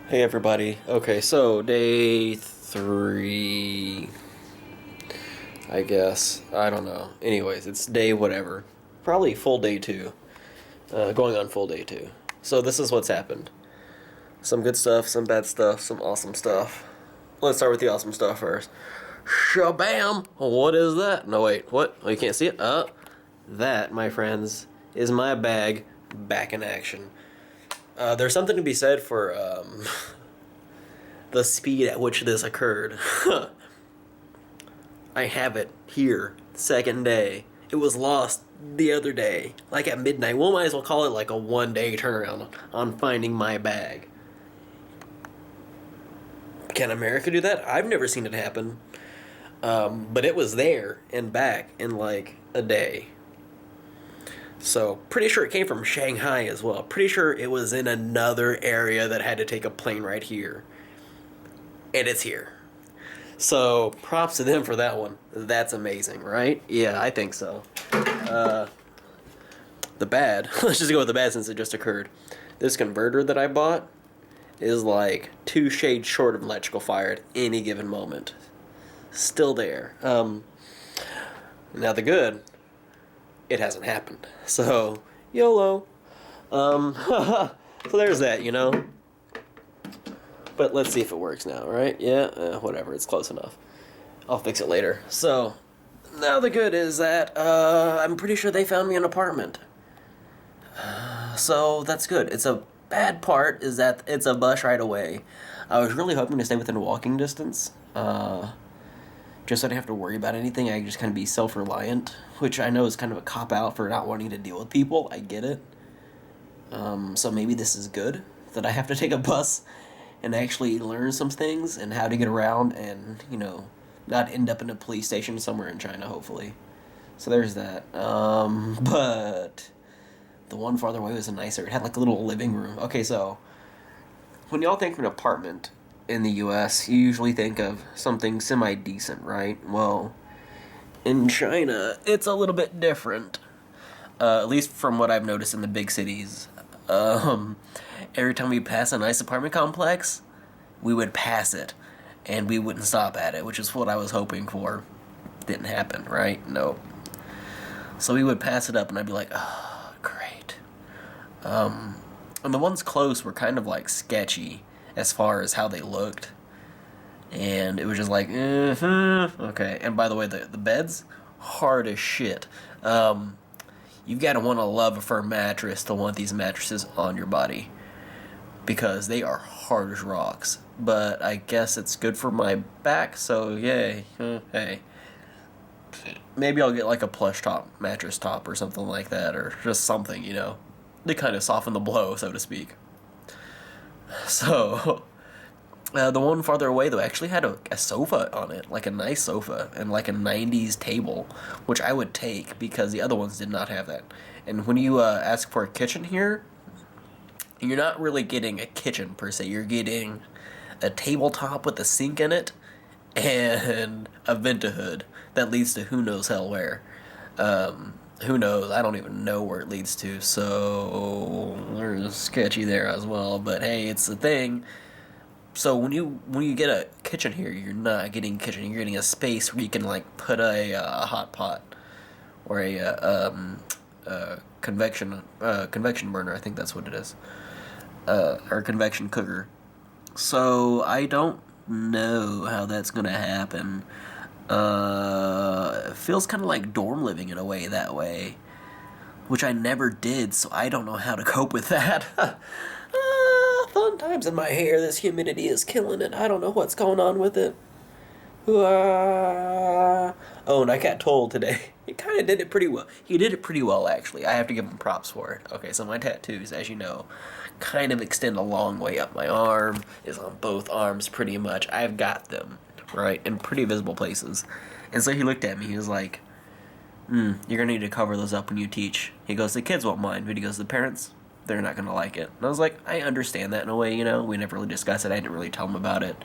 Hey everybody. Okay, so day 3, I guess. I don't know. Anyways, it's day whatever. Probably full day 2. Going on full day 2. So this is what's happened. Some good stuff, some bad stuff, some awesome stuff. Let's start with the awesome stuff first. Shabam! What is that? No, wait, what? Oh, you can't see it? That, my friends, is my bag back in action. There's something to be said for, the speed at which this occurred. I have it here, second day. It was lost the other day, like at midnight. We might as well call it like a 1 day turnaround on finding my bag. Can America do that? I've never seen it happen. But it was there and back in like a day. So, pretty sure it came from Shanghai as well. Pretty sure it was in another area that had to take a plane right here. And it's here. So, props to them for that one. That's amazing, right? Yeah, I think so. The bad, let's just go with the bad since it just occurred. This converter that I bought is like 2 shades short of electrical fire at any given moment. Still there. Now the good, it hasn't happened. So, YOLO. So there's that, you know? But let's see if it works now, right? Yeah, whatever, it's close enough. I'll fix it later. So, now the good is that, I'm pretty sure they found me an apartment. So, that's good. It's a bad part is that it's a bus ride away. I was really hoping to stay within walking distance, just so I didn't have to worry about anything. I could just kind of be self-reliant, which I know is kind of a cop-out for not wanting to deal with people. I get it. So maybe this is good, that I have to take a bus and actually learn some things and how to get around and, you know, not end up in a police station somewhere in China, hopefully. So there's that. But the one farther away was nicer. It had like a little living room. Okay, so when y'all think of an apartment in the US, you usually think of something semi-decent, right? Well, in China, it's a little bit different. At least from what I've noticed in the big cities. Every time we pass a nice apartment complex, we would pass it, and we wouldn't stop at it, which is what I was hoping for. Didn't happen, right? Nope. So we would pass it up, and I'd be like, oh, great. And the ones close were kind of like sketchy as far as how they looked. And it was just like, okay. And by the way, the beds, hard as shit. You've got to want to love a firm mattress to want these mattresses on your body. Because they are hard as rocks. But I guess it's good for my back, so yay. Hey. Maybe I'll get like a plush top, mattress top or something like that, or just something, you know, to kind of soften the blow, so to speak. So, the one farther away, though, actually had a sofa on it, like a nice sofa, and like a 90s table, which I would take because the other ones did not have that. And when you ask for a kitchen here, you're not really getting a kitchen per se. You're getting a tabletop with a sink in it and a vent-a-hood that leads to who knows hell where. Who knows? I don't even know where it leads to, so there's sketchy there as well. But hey, it's a thing. So when you get a kitchen here, you're not getting a kitchen. You're getting a space where you can like put a hot pot or a convection burner. I think that's what it is. Or convection cooker. So I don't know how that's gonna happen. It feels kind of like dorm living in a way that way, which I never did, so I don't know how to cope with that. Fun times in my hair. This humidity is killing it. I don't know what's going on with it. Oh, and I got told today. He kind of did it pretty well. He did it pretty well, actually. I have to give him props for it. Okay, so my tattoos, as you know, kind of extend a long way up my arm. Is on both arms, pretty much. I've got them, right, in pretty visible places. And so he looked at me. He was like, you're going to need to cover those up when you teach. He goes, the kids won't mind. But he goes, the parents, they're not going to like it. And I was like, I understand that in a way, you know. We never really discussed it. I didn't really tell him about it.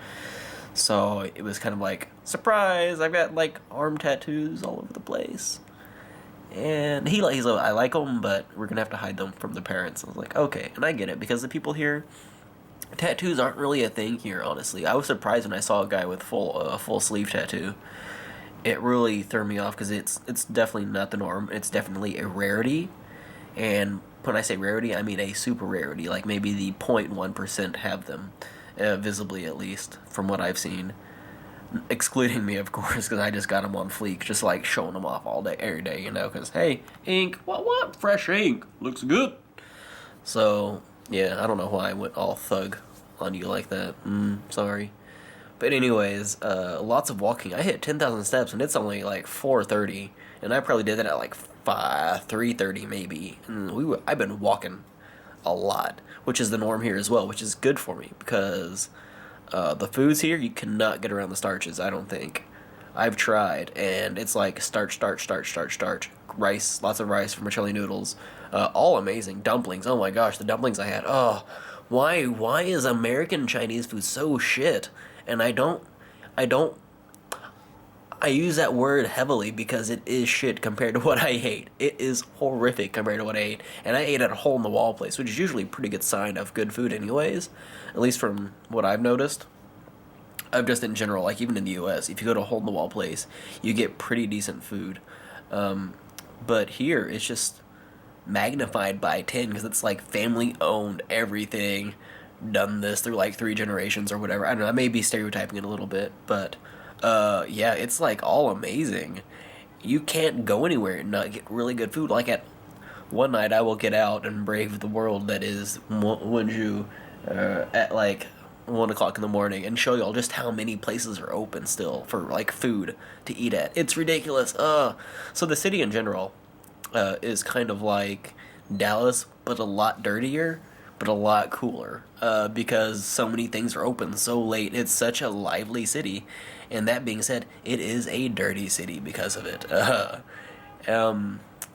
So it was kind of like, surprise, I've got like arm tattoos all over the place. And he's like, I like them, but we're going to have to hide them from the parents. I was like, okay. And I get it, because the people here, Tattoos aren't really a thing here, honestly. I was surprised when I saw a guy with full sleeve tattoo. It really threw me off because it's definitely not the norm. It's definitely a rarity, and when I say rarity, I mean a super rarity. Like maybe the 0.1% have them, visibly at least, from what I've seen. Excluding me, of course, because I just got them on fleek, just like showing them off all day, every day, you know. Because hey, ink, what? Fresh ink looks good. So yeah, I don't know why I went all thug on you like that. Sorry. But anyways, lots of walking. I hit 10,000 steps and it's only like 4:30, and I probably did that at like 3:30 maybe. And I've been walking a lot, which is the norm here as well, which is good for me because the foods here you cannot get around the starches. I don't think. I've tried, and it's like starch, starch, starch, starch, starch. Rice, lots of rice from chili noodles, all amazing. Dumplings, oh my gosh, the dumplings I had. Oh, why is American Chinese food so shit? And I don't, I use that word heavily because it is shit compared to what I ate. It is horrific compared to what I ate, and I ate at a hole in the wall place, which is usually a pretty good sign of good food, anyways. At least from what I've noticed. Of just in general, like even in the U.S., if you go to a hole in the wall place, you get pretty decent food. But here, it's just magnified by 10 because it's like family owned everything, done this through like three generations or whatever. I don't know, I may be stereotyping it a little bit, but yeah, it's like all amazing. You can't go anywhere and not get really good food. Like at one night, I will get out and brave the world that is Wonju at like 1 o'clock in the morning and show y'all just how many places are open still for like food to eat at. It's ridiculous. So the city in general is kind of like Dallas, but a lot dirtier, but a lot cooler. Because so many things are open so late. It's such a lively city, and that being said, it is a dirty city because of it.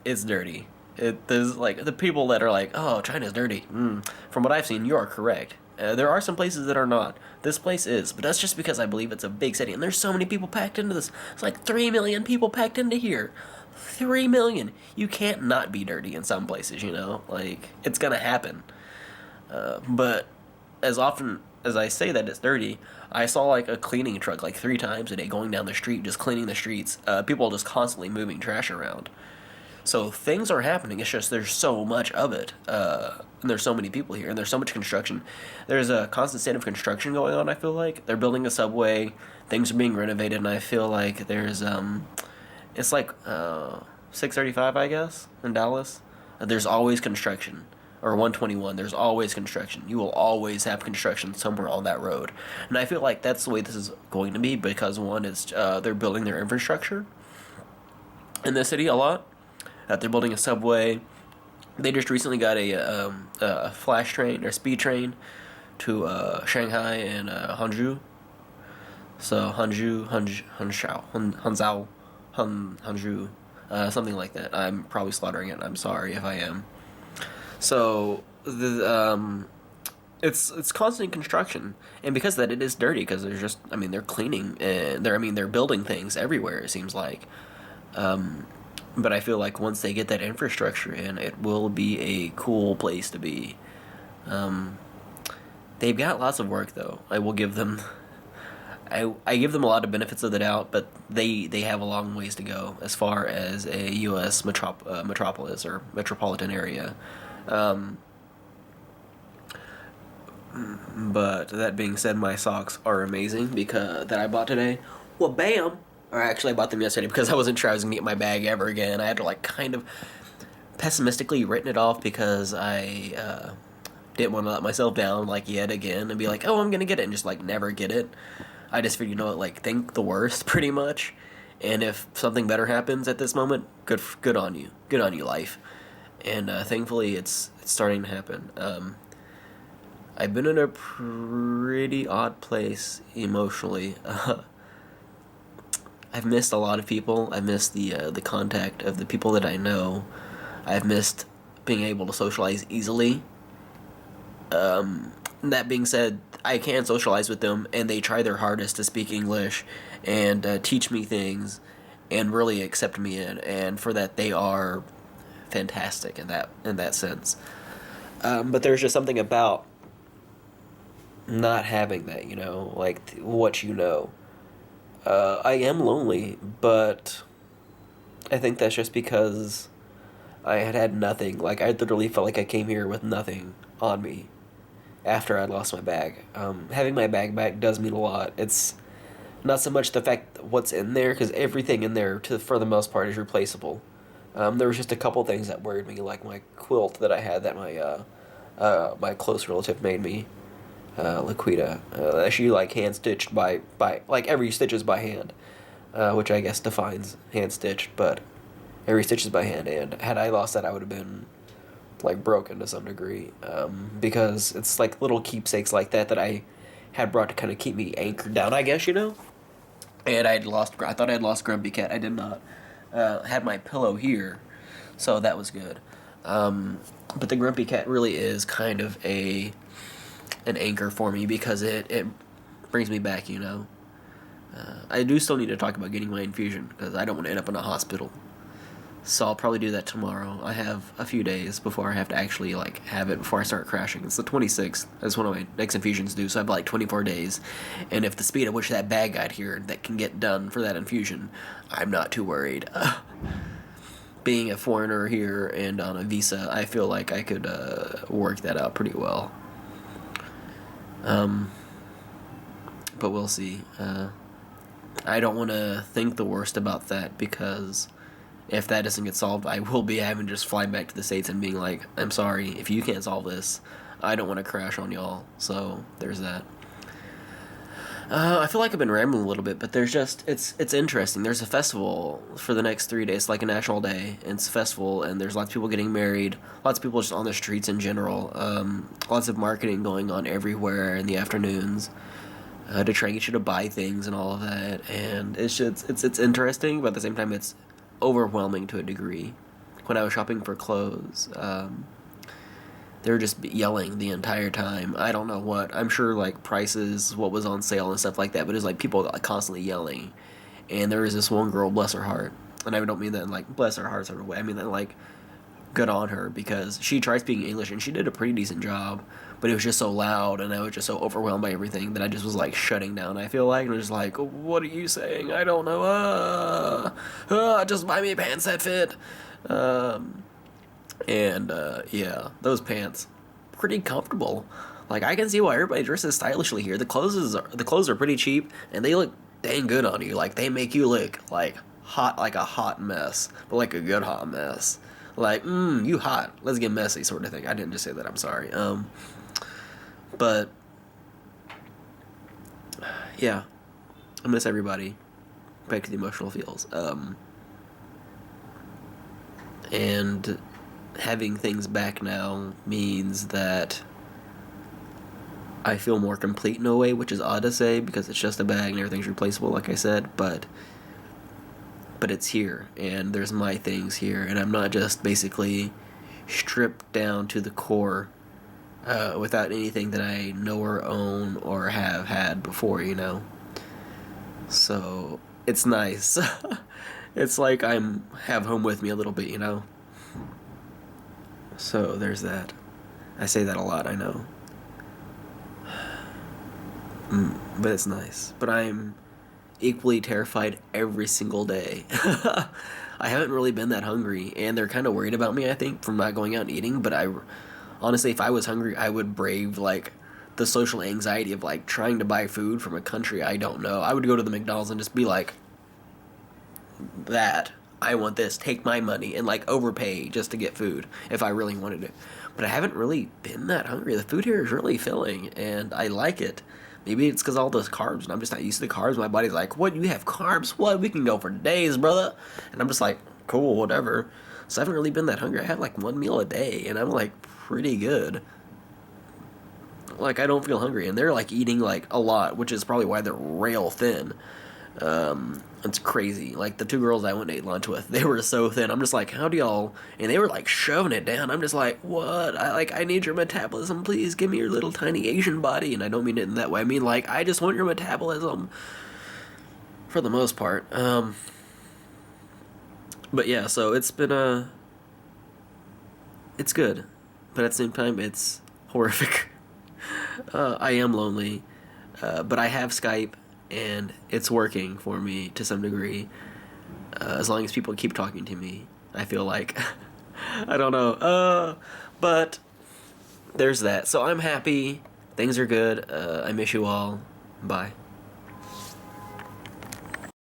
It's dirty. There's like the people that are like, "Oh, China's dirty." From what I've seen, you are correct. There are some places that are not. This place is, but that's just because I believe it's a big city, and there's so many people packed into this. It's like 3 million people packed into here. 3 million. You can't not be dirty in some places, you know. Like it's gonna happen. But as often as I say that it's dirty, I saw like a cleaning truck like 3 times a day going down the street, just cleaning the streets. People just constantly moving trash around. So things are happening. It's just there's so much of it, and there's so many people here, and there's so much construction. There's a constant state of construction going on. I feel like they're building a subway. Things are being renovated, and I feel like there's it's like 635, I guess, in Dallas. There's always construction. Or 121, there's always construction. You will always have construction somewhere on that road. And I feel like that's the way this is going to be because, one, is they're building their infrastructure in the city a lot. They're building a subway. They just recently got a flash train or speed train to Shanghai and Hangzhou. So Hangzhou, something like that. I'm probably slaughtering it. I'm sorry if I am. So it's constant construction, and because of that, it is dirty. Because there's just, I mean, they're cleaning and they're building things everywhere. It seems like, but I feel like once they get that infrastructure in, it will be a cool place to be. They've got lots of work though. I will give them. I give them a lot of benefits of the doubt, but they have a long ways to go as far as a U.S. Metropolis or metropolitan area. But that being said, my socks are amazing because that I bought today. Well, bam! Or actually, I bought them yesterday because I wasn't sure I was gonna get my bag ever again. I had to like kind of pessimistically written it off because I didn't want to let myself down like yet again and be like, oh, I'm gonna get it and just like never get it. I just figured, you know what, like think the worst pretty much, and if something better happens at this moment, good on you, life. And thankfully, it's starting to happen. I've been in a pretty odd place emotionally. I've missed a lot of people. I've missed the contact of the people that I know. I've missed being able to socialize easily. That being said, I can socialize with them, and they try their hardest to speak English and teach me things and really accept me in. And for that, they are fantastic in that sense. But there's just something about not having that, like what you know. I am lonely, but I think that's just because I had had nothing. Like, I literally felt like I came here with nothing on me after I lost my bag. Having my bag back does mean a lot. It's not so much the fact that what's in there, because everything in there, for the most part, is replaceable. There was just a couple things that worried me, like my quilt that I had that my close relative made me, Laquita. She like hand stitched by like every stitch is by hand, which I guess defines hand stitched, but every stitch is by hand. And had I lost that, I would have been like broken to some degree, because it's like little keepsakes like that that I had brought to kind of keep me anchored down, I guess, And I thought I had lost Grumpy Cat. I did not. Had my pillow here, so that was good. But the Grumpy Cat really is kind of an anchor for me because it brings me back. I do still need to talk about getting my infusion because I don't want to end up in a hospital. So I'll probably do that tomorrow. I have a few days before I have to actually like have it before I start crashing. It's the 26th. That's when my next infusion's due, so I have like 24 days. And if the speed at which that bag got here that can get done for that infusion, I'm not too worried. Being a foreigner here and on a visa, I feel like I could work that out pretty well. But we'll see. I don't want to think the worst about that because if that doesn't get solved, I will be having to just fly back to the States and being like, I'm sorry, if you can't solve this, I don't want to crash on y'all. So there's that. I feel like I've been rambling a little bit, but it's interesting. There's a festival for the next 3 days, like a national day. And it's a festival, and there's lots of people getting married, lots of people just on the streets in general. Lots of marketing going on everywhere in the afternoons to try and get you to buy things and all of that. And it's interesting, but at the same time, it's overwhelming to a degree. When I was shopping for clothes, they were just yelling the entire time. I don't know what. I'm sure like prices, what was on sale and stuff like that, but it was like people like constantly yelling. And there was this one girl, bless her heart, and I don't mean that in like bless her heart sort of way. I mean that like good on her because she tried speaking English and she did a pretty decent job, but it was just so loud and I was just so overwhelmed by everything that I just was like shutting down. I feel like and I was just like, what are you saying? I don't know. Just buy me pants that fit. Yeah, those pants, pretty comfortable. Like I can see why everybody dresses stylishly here. The clothes are pretty cheap and they look dang good on you. Like they make you look like hot, like a hot mess, but like a good hot mess. Like, you hot. Let's get messy, sort of thing. I didn't just say that. I'm sorry. But yeah, I miss everybody. Back to the emotional feels. And having things back now means that I feel more complete in a way, which is odd to say because it's just a bag and everything's replaceable, like I said, but it's here and there's my things here and I'm not just basically stripped down to the core without anything that I know or own or have had before. So it's nice. It's like I'm have home with me a little bit. So there's that. I say that a lot, I know. But it's nice. But I'm equally terrified every single day. I haven't really been that hungry, and they're kind of worried about me, I think, from not going out and eating, but honestly, if I was hungry, I would brave, like, the social anxiety of, like, trying to buy food from a country I don't know. I would go to the McDonald's and just be like, I want this, take my money, and, like, overpay just to get food if I really wanted it. But I haven't really been that hungry. The food here is really filling, and I like it. Maybe it's because all those carbs, and I'm just not used to the carbs. My body's like, what, you have carbs? What? We can go for days, brother. And I'm just like, cool, whatever. So I haven't really been that hungry. I have like one meal a day, and I'm like pretty good. Like, I don't feel hungry. And they're like eating like a lot, which is probably why they're rail thin. It's crazy. Like the two girls I went and ate lunch with, they were so thin. I'm just like, how do y'all? And they were like shoving it down. I'm just like, what? I need your metabolism. Please give me your little tiny Asian body. And I don't mean it in that way. I mean like I just want your metabolism. For the most part. But yeah, so it's been it's good, but at the same time it's horrific. I am lonely, but I have Skype, and it's working for me to some degree. As long as people keep talking to me, I feel like I don't know. But there's that. So I'm happy. Things are good. I miss you all. Bye.